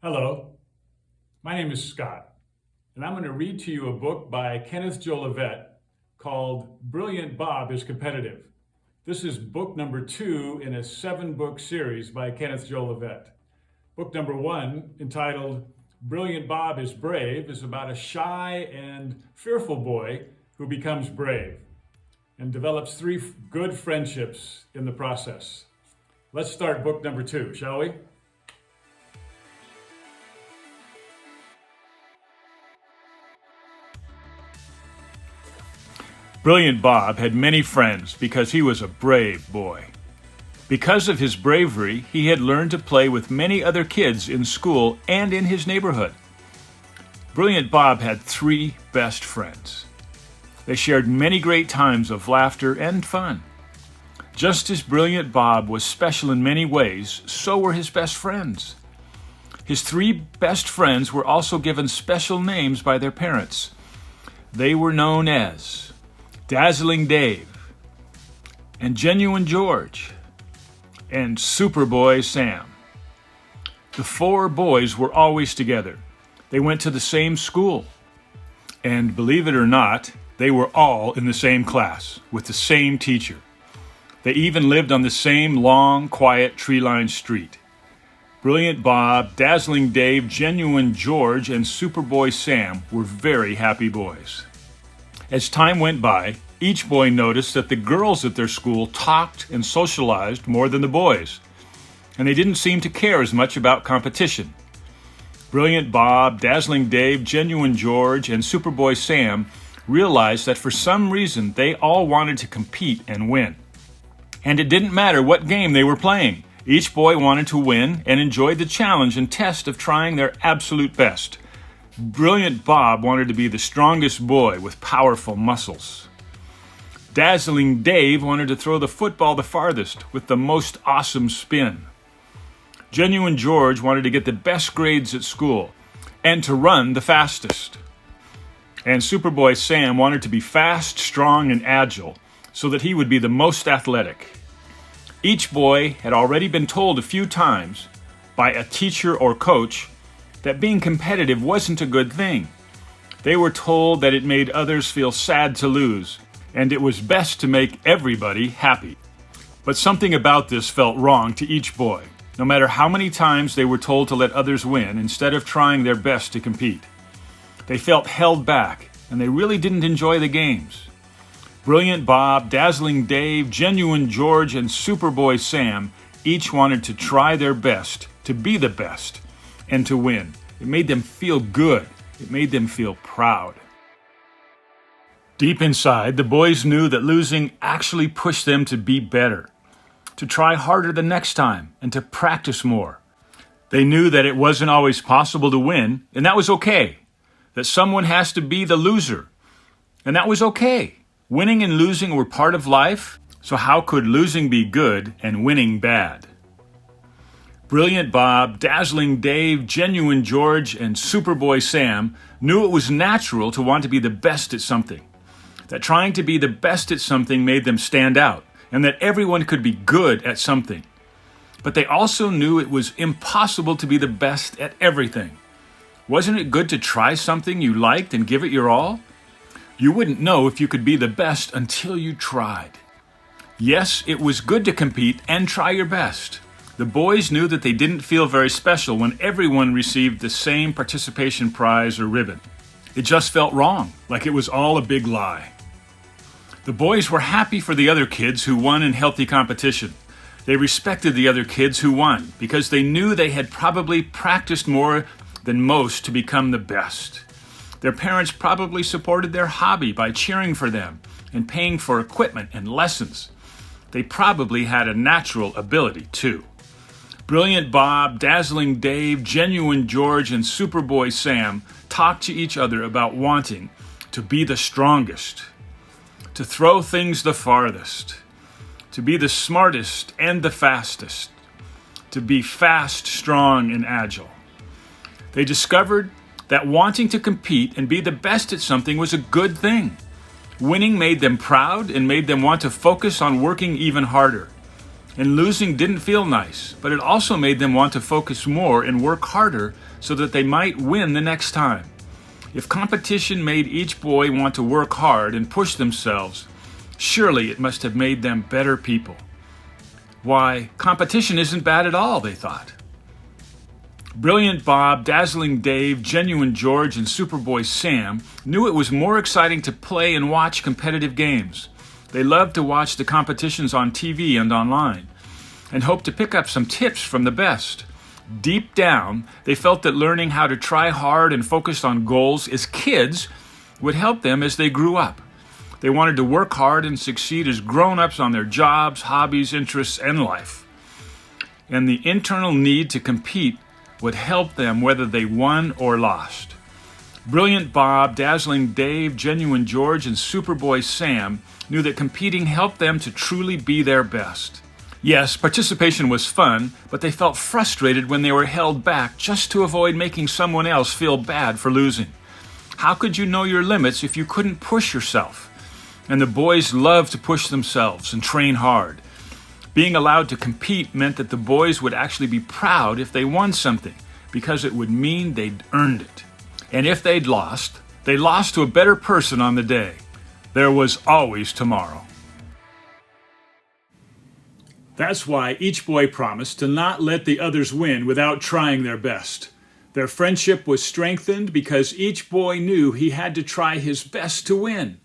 Hello, my name is Scott, and I'm going to read to you a book by Kenneth Jolivet called Brilliant Bob is Competitive. This is book number 2 in a 7-book series by Kenneth Jolivet. Book number 1, entitled Brilliant Bob is Brave, is about a shy and fearful boy who becomes brave and develops 3 good friendships in the process. Let's start book number 2, shall we? Brilliant Bob had many friends because he was a brave boy. Because of his bravery, he had learned to play with many other kids in school and in his neighborhood. Brilliant Bob had 3 best friends. They shared many great times of laughter and fun. Just as Brilliant Bob was special in many ways, so were his best friends. His 3 best friends were also given special names by their parents. They were known as Dazzling Dave, and Genuine George, and Superboy Sam. The 4 boys were always together. They went to the same school. And believe it or not, they were all in the same class, with the same teacher. They even lived on the same long, quiet, tree-lined street. Brilliant Bob, Dazzling Dave, Genuine George, and Superboy Sam were very happy boys. As time went by, each boy noticed that the girls at their school talked and socialized more than the boys, and they didn't seem to care as much about competition. Brilliant Bob, Dazzling Dave, Genuine George, and Superboy Sam realized that for some reason they all wanted to compete and win. And it didn't matter what game they were playing. Each boy wanted to win and enjoyed the challenge and test of trying their absolute best. Brilliant Bob wanted to be the strongest boy with powerful muscles. Dazzling Dave wanted to throw the football the farthest with the most awesome spin. Genuine George wanted to get the best grades at school and to run the fastest. And Superboy Sam wanted to be fast, strong, and agile so that he would be the most athletic. Each boy had already been told a few times by a teacher or coach that being competitive wasn't a good thing. They were told that it made others feel sad to lose, and it was best to make everybody happy. But something about this felt wrong to each boy, no matter how many times they were told to let others win instead of trying their best to compete. They felt held back, and they really didn't enjoy the games. Brilliant Bob, Dazzling Dave, Genuine George, and Superboy Sam each wanted to try their best to be the best and to win. It made them feel good. It made them feel proud. Deep inside, the boys knew that losing actually pushed them to be better, to try harder the next time, and to practice more. They knew that it wasn't always possible to win, and that was okay. That someone has to be the loser, and that was okay. Winning and losing were part of life, so how could losing be good and winning bad? Brilliant Bob, Dazzling Dave, Genuine George, and Superboy Sam knew it was natural to want to be the best at something, that trying to be the best at something made them stand out, and that everyone could be good at something. But they also knew it was impossible to be the best at everything. Wasn't it good to try something you liked and give it your all? You wouldn't know if you could be the best until you tried. Yes, it was good to compete and try your best. The boys knew that they didn't feel very special when everyone received the same participation prize or ribbon. It just felt wrong, like it was all a big lie. The boys were happy for the other kids who won in healthy competition. They respected the other kids who won because they knew they had probably practiced more than most to become the best. Their parents probably supported their hobby by cheering for them and paying for equipment and lessons. They probably had a natural ability too. Brilliant Bob, Dazzling Dave, Genuine George, and Superboy Sam talked to each other about wanting to be the strongest, to throw things the farthest, to be the smartest and the fastest, to be fast, strong, and agile. They discovered that wanting to compete and be the best at something was a good thing. Winning made them proud and made them want to focus on working even harder. And losing didn't feel nice, but it also made them want to focus more and work harder so that they might win the next time. If competition made each boy want to work hard and push themselves, surely it must have made them better people. Why, competition isn't bad at all, they thought. Brilliant Bob, Dazzling Dave, Genuine George, and Superboy Sam knew it was more exciting to play and watch competitive games. They loved to watch the competitions on TV and online, and hoped to pick up some tips from the best. Deep down, they felt that learning how to try hard and focus on goals as kids would help them as they grew up. They wanted to work hard and succeed as grown-ups on their jobs, hobbies, interests, and life. And the internal need to compete would help them whether they won or lost. Brilliant Bob, Dazzling Dave, Genuine George, and Superboy Sam knew that competing helped them to truly be their best. Yes, participation was fun, but they felt frustrated when they were held back just to avoid making someone else feel bad for losing. How could you know your limits if you couldn't push yourself? And the boys loved to push themselves and train hard. Being allowed to compete meant that the boys would actually be proud if they won something, because it would mean they'd earned it. And if they lost to a better person on the day. There was always tomorrow. That's why each boy promised to not let the others win without trying their best. Their friendship was strengthened because each boy knew he had to try his best to win.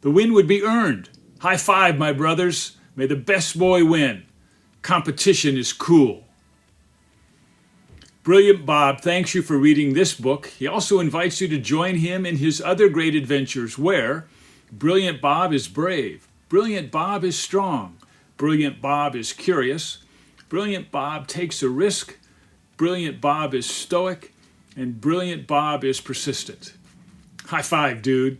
The win would be earned. High five, my brothers. May the best boy win. Competition is cool. Brilliant Bob thanks you for reading this book. He also invites you to join him in his other great adventures where Brilliant Bob is brave, Brilliant Bob is strong, Brilliant Bob is curious, Brilliant Bob takes a risk, Brilliant Bob is stoic, and Brilliant Bob is persistent. High five, dude.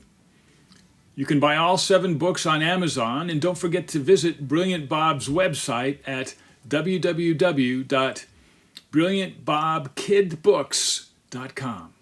You can buy all 7 books on Amazon, and don't forget to visit Brilliant Bob's website at www.brilliantbobkidbooks.com.